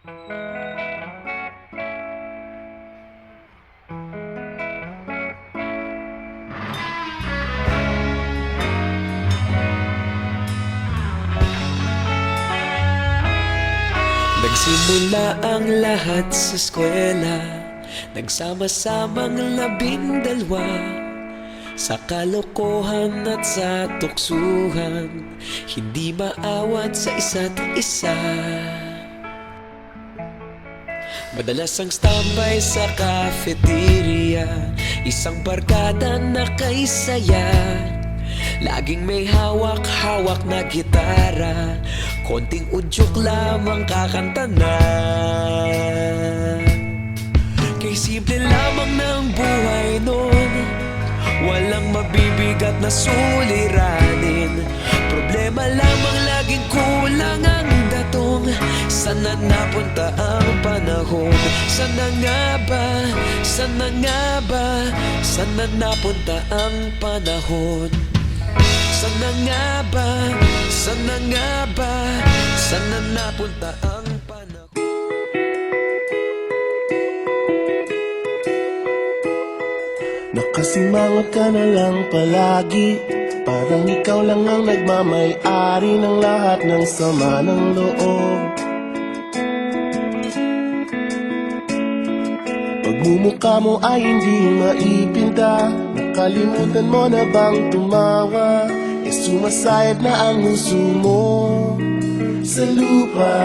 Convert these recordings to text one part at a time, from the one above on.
Nagsimula ang lahat sa eskwela, nagsama-samang 12 sa kalokohan at sa tuksuhan, hindi maawat sa isa't isa. Madalas ang standby sa cafeteria, isang barkada na kay saya. Laging may hawak-hawak na gitara, konting udyok lamang kakanta na. Kay simple lamang ng buhay nun, walang mabibigat na suliranin. Problema lamang laging kulang ang datong. Sana napunta ang panahon? Sana nga ba? Sana nga ba? Sana napunta ang panahon? Sana nga ba? Sana nga ba? Sana napunta ang panahon? Nakasimangot ka na lang palagi, parang ikaw lang ang nagmamay-ari ng lahat ng sama ng loob. Pagmumukha mo ay hindi maipinta, nakalimutan mo na bang tumawa? E sumasayad na ang huso mo sa lupa.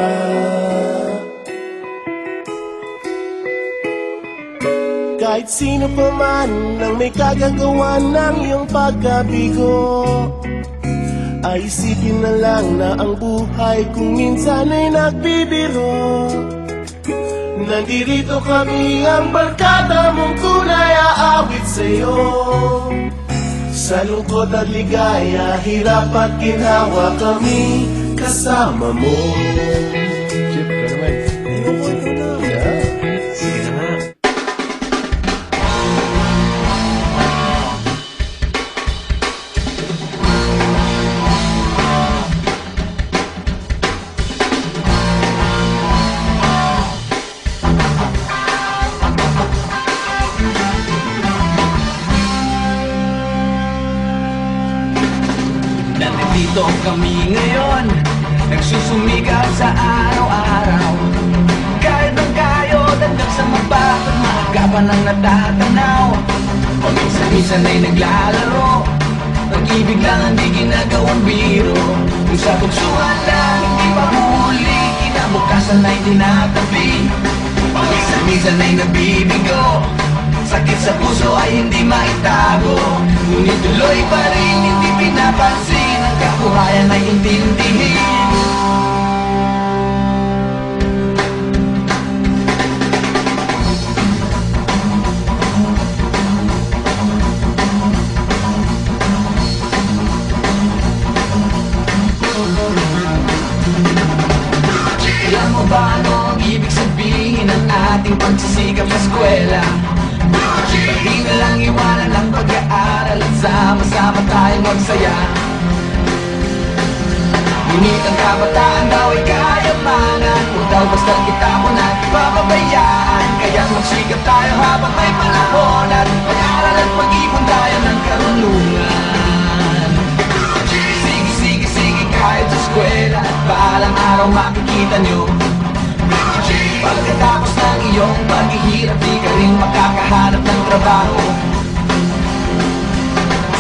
Kahit sino pa man ang may kagagawa ng iyong pagkabigo, ay isipin na lang na ang buhay kung minsan ay nagbibiro. Nandirito kami ang barkada mong tunay aawit sa'yo. Sa lungkot at ligaya, hirap at ginhawa kami kasama mo. Chip, ka naman. Inukuha na. Yeah. Sige na nga. Nandito kami ngayon, nagsusumikap sa araw-araw. Kahit ng kayo, dagdag sa mabatot, maagapan ang natatanaw. Paminsan-minsan ay naglalaro, pag-ibig lang ang di ginagawang biro. Kung sa tuksuhan lang, hindi mahuli, kinabukasan ay tinatabi. Paminsan-minsan ay nabibigo, sakit sa puso ay hindi maitago. Ngunit tuloy pa rin, hindi pinapansin, ang kabuhayan ay intindihin. Alam mo ba ano ang ibig sabihin ng ating pagsisikap sa eskwela? Hindi na lang iwanan ang pag-aaral at sama-sama tayong magsaya. Ngunit ang kabataan daw ay kayamanan, kung daw basta kita mo na papabayaan. Kaya magsikap tayo habang may panahon, at mag-aral at mag-ipon tayo ng karunungan. Sige, kahit sa eskwela, at balang araw makikita nyo. Pagkatapos ng iyong paghihirap, di ka rin makakahanap ng trabaho.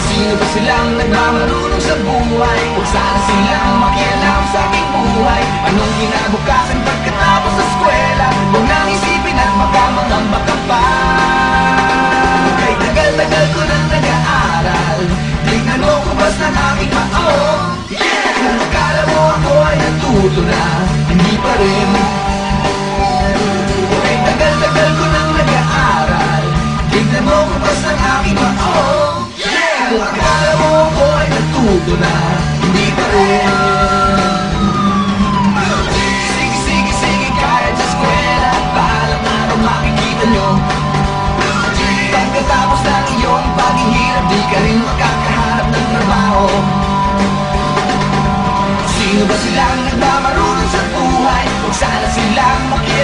Sino ba silang nagmamarunong sa buhay? Kung sana silang makialam sa aking buhay. Anong kinabukasan pagkatapos sa eskwela? Huwag nang isipin at makamangamba ka pa. Kay tagal-tagal ko nang nag-aaral, tignan mo kung basta ng aking maong. Kung akala mo ako ay natuto na, hindi pa rin. Tagal-tagal ko nang nag-aaral, tignan mo kung basta ang aking maong. Kung akala mo ako ay natuto na, hindi pa rin. Sige, kahit sa eskwela, balang araw makikita nyo. Pagkatapos ng iyong paghihirap, di ka rin makakahanap ng trabaho. Sino ba silang nagmamarunong sa buhay? Huwag sana silang makialam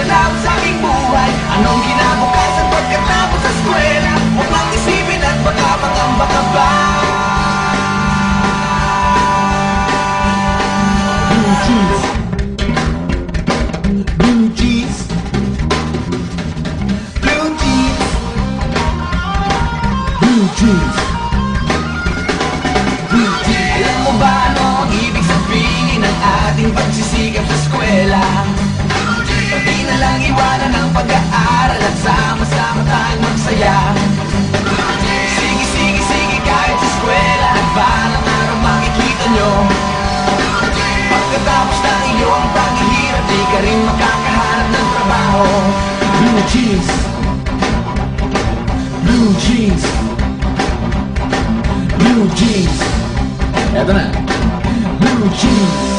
Anong kinabukasan pagkatapos sa eskwela? Huwag mong isipin at baka pangamba ka pa. Blue jeans, blue jeans, blue jeans, blue jeans, blue jeans. Alam mo ba ano ang ibig sabihin ng ating pagsisikap sa eskwela? Pati na lang iwanan ang pag-aaral at sama-sama tayong magsaya. Sige, sige, sige kahit sa eskwela at balang araw makikita nyo. Pagkatapos ng iyong paghihirap, di ka rin makakahanap ng trabaho. Blue jeans, blue jeans, blue jeans. Eto na, blue jeans.